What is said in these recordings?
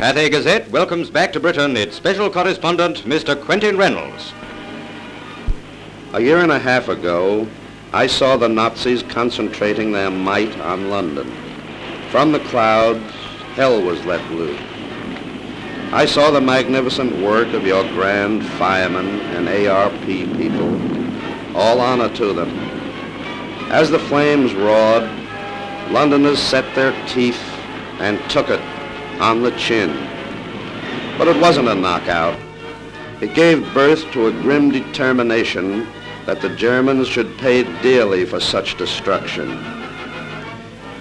Pathe Gazette welcomes back to Britain its special correspondent, Mr. Quentin Reynolds. A year and a half ago, I saw the Nazis concentrating their might on London. From the clouds, hell was let loose. I saw the magnificent work of your grand firemen and ARP people. All honor to them. As the flames roared, Londoners set their teeth and took it on the chin. But it wasn't a knockout. It gave birth to a grim determination that the Germans should pay dearly for such destruction.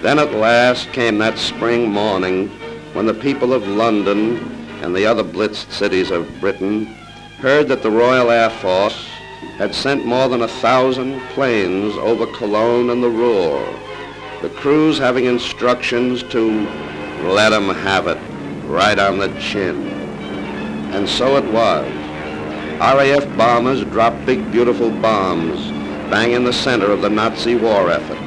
Then at last came that spring morning when the people of London and the other blitzed cities of Britain heard that the Royal Air Force had sent more than 1,000 planes over Cologne and the Ruhr, the crews having instructions to let 'em have it right on the chin. And so it was. R.A.F. bombers dropped big, beautiful bombs bang in the center of the Nazi war effort.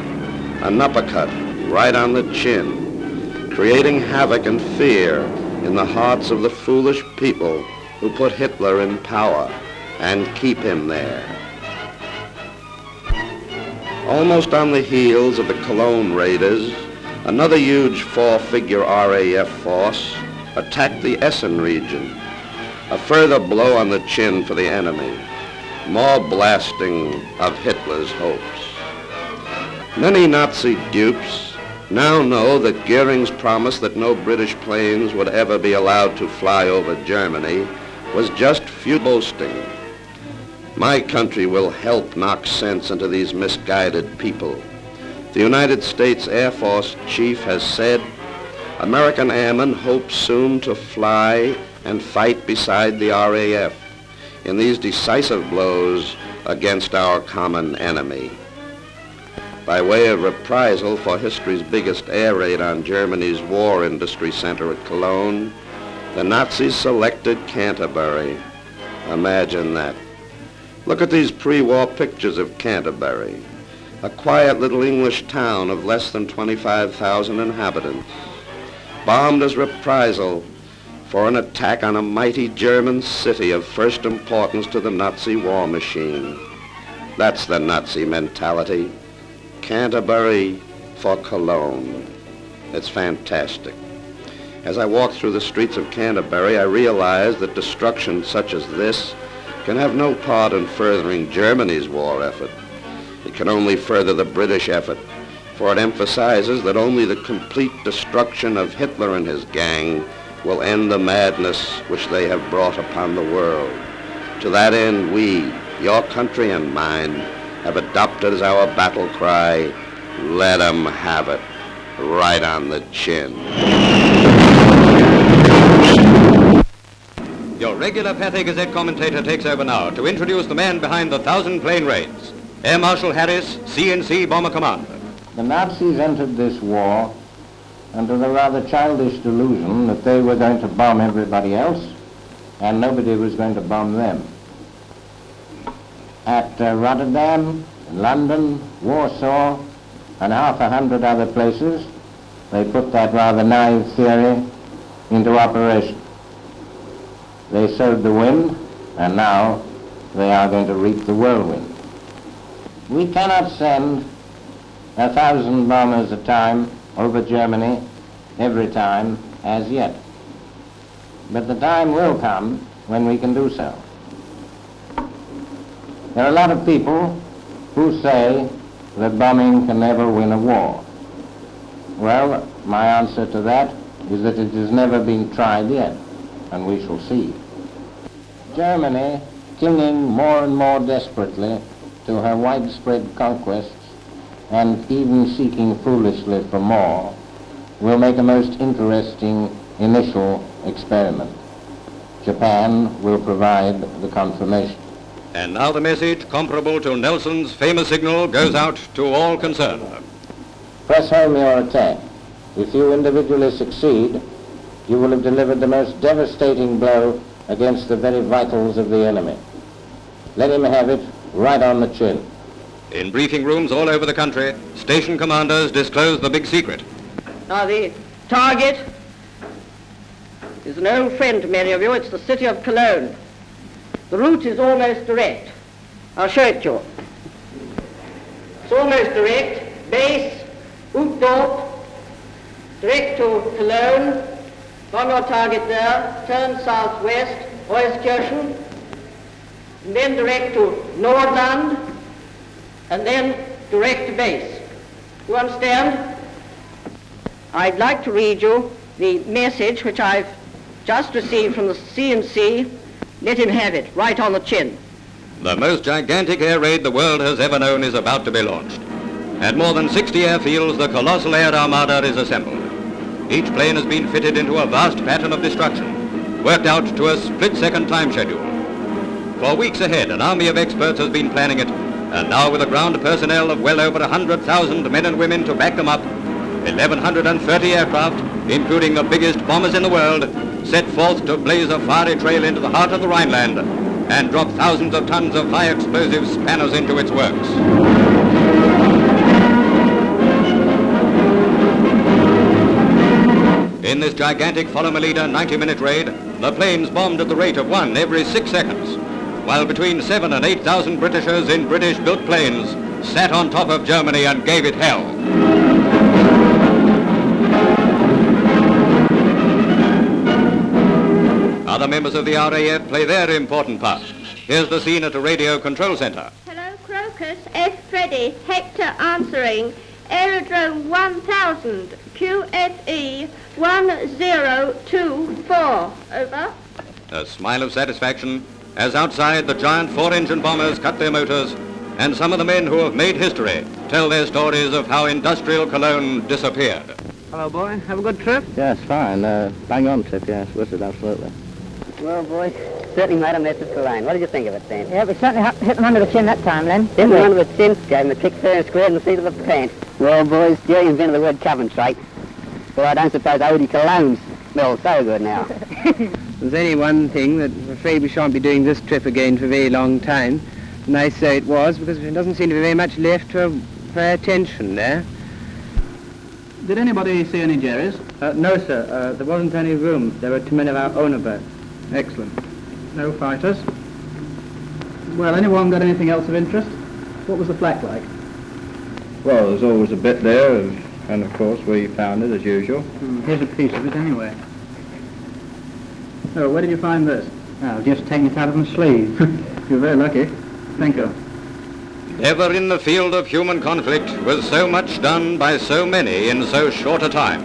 An uppercut right on the chin, creating havoc and fear in the hearts of the foolish people who put Hitler in power and keep him there. Almost on the heels of the Cologne raiders, another huge four-figure R.A.F. force attacked the Essen region. A further blow on the chin for the enemy. More blasting of Hitler's hopes. Many Nazi dupes now know that Goering's promise that no British planes would ever be allowed to fly over Germany was just futile boasting. My country will help knock sense into these misguided people. The United States Air Force Chief has said, American airmen hope soon to fly and fight beside the R.A.F. in these decisive blows against our common enemy. By way of reprisal for history's biggest air raid on Germany's war industry center at Cologne, the Nazis selected Canterbury. Imagine that. Look at these pre-war pictures of Canterbury, a quiet little English town of less than 25,000 inhabitants, bombed as reprisal for an attack on a mighty German city of first importance to the Nazi war machine. That's the Nazi mentality. Canterbury for Cologne. It's fantastic. As I walk through the streets of Canterbury, I realize that destruction such as this can have no part in furthering Germany's war effort. It can only further the British effort, for it emphasizes that only the complete destruction of Hitler and his gang will end the madness which they have brought upon the world. To that end, we, your country and mine, have adopted as our battle cry, let 'em have it, right on the chin. Your regular Pathe Gazette commentator takes over now to introduce the man behind the 1,000 plane raids, Air Marshal Harris, C&C Bomber Commander. The Nazis entered this war under the rather childish delusion that they were going to bomb everybody else and nobody was going to bomb them. At Rotterdam, London, Warsaw, and 100 other places, they put that rather naive theory into operation. They sowed the wind, and now they are going to reap the whirlwind. We cannot send 1,000 bombers a time over Germany every time as yet. But the time will come when we can do so. There are a lot of people who say that bombing can never win a war. Well, my answer to that is that it has never been tried yet, and we shall see. Germany, clinging more and more desperately to her widespread conquests and even seeking foolishly for more, will make a most interesting initial experiment. Japan will provide the confirmation. And now the message, comparable to Nelson's famous signal, goes out to all concerned. Press home your attack. If you individually succeed, you will have delivered the most devastating blow against the very vitals of the enemy. Let him have it right on the chin. In briefing rooms all over the country, station commanders disclose the big secret. Now the target is an old friend to many of you. It's the city of Cologne. The route is almost direct. I'll show it to you. It's almost direct. Base, Uchtdorf, direct to Cologne. On your target there, turn southwest, Euskirchen, and then direct to Nordland, and then direct to base. You understand? I'd like to read you the message which I've just received from the C&C. Let him have it, right on the chin. The most gigantic air raid the world has ever known is about to be launched. At more than 60 airfields, the colossal air armada is assembled. Each plane has been fitted into a vast pattern of destruction, worked out to a split-second time schedule. For weeks ahead, an army of experts has been planning it, and now with a ground personnel of well over 100,000 men and women to back them up, 1,130 aircraft, including the biggest bombers in the world, set forth to blaze a fiery trail into the heart of the Rhineland and drop thousands of tons of high-explosive spanners into its works. In this gigantic follow-me-leader 90-minute raid, the planes bombed at the rate of one every 6 seconds, while between 7,000 and 8,000 Britishers in British-built planes sat on top of Germany and gave it hell. Other members of the R.A.F. play their important part. Here's the scene at a radio control center. Hello, Crocus. F. Freddy. Hector answering. Aerodrome 1000. QFE 1024. Over. A smile of satisfaction as outside the giant 4-engine bombers cut their motors, and some of the men who have made history tell their stories of how industrial Cologne disappeared. Hello, boy. Have a good trip? Yes, fine. Bang on trip, yes. Was it? Absolutely. Well, boys, certainly made a mess of Cologne. What did you think of it, Dan? Yeah, we certainly hit them under the chin that time, Len. Hit them under the chin, gave them a kick fair and squared in the seat of the pants. Well, boys, Jerry invented the word concentrate. Well, I don't suppose Odie Cologne smells so good now. There's only one thing that I'm afraid we shan't be doing this trip again for a very long time. Nice so it was, because there doesn't seem to be very much left for our attention there. Did anybody see any Jerrys? No, sir. There wasn't any room. There were too many of our own aboard. Excellent. No fighters? Well, anyone got anything else of interest? What was the flak like? Well, there's always a bit there, and of course we found it as usual. Here's a piece of it anyway. Oh, where did you find this? I've just taken it out of my sleeve. You're very lucky. Thank you. Never in the field of human conflict was so much done by so many in so short a time.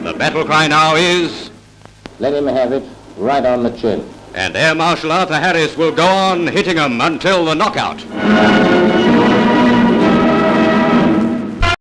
The battle cry now is... Let him have it, right on the chin. And Air Marshal Arthur Harris will go on hitting them until the knockout.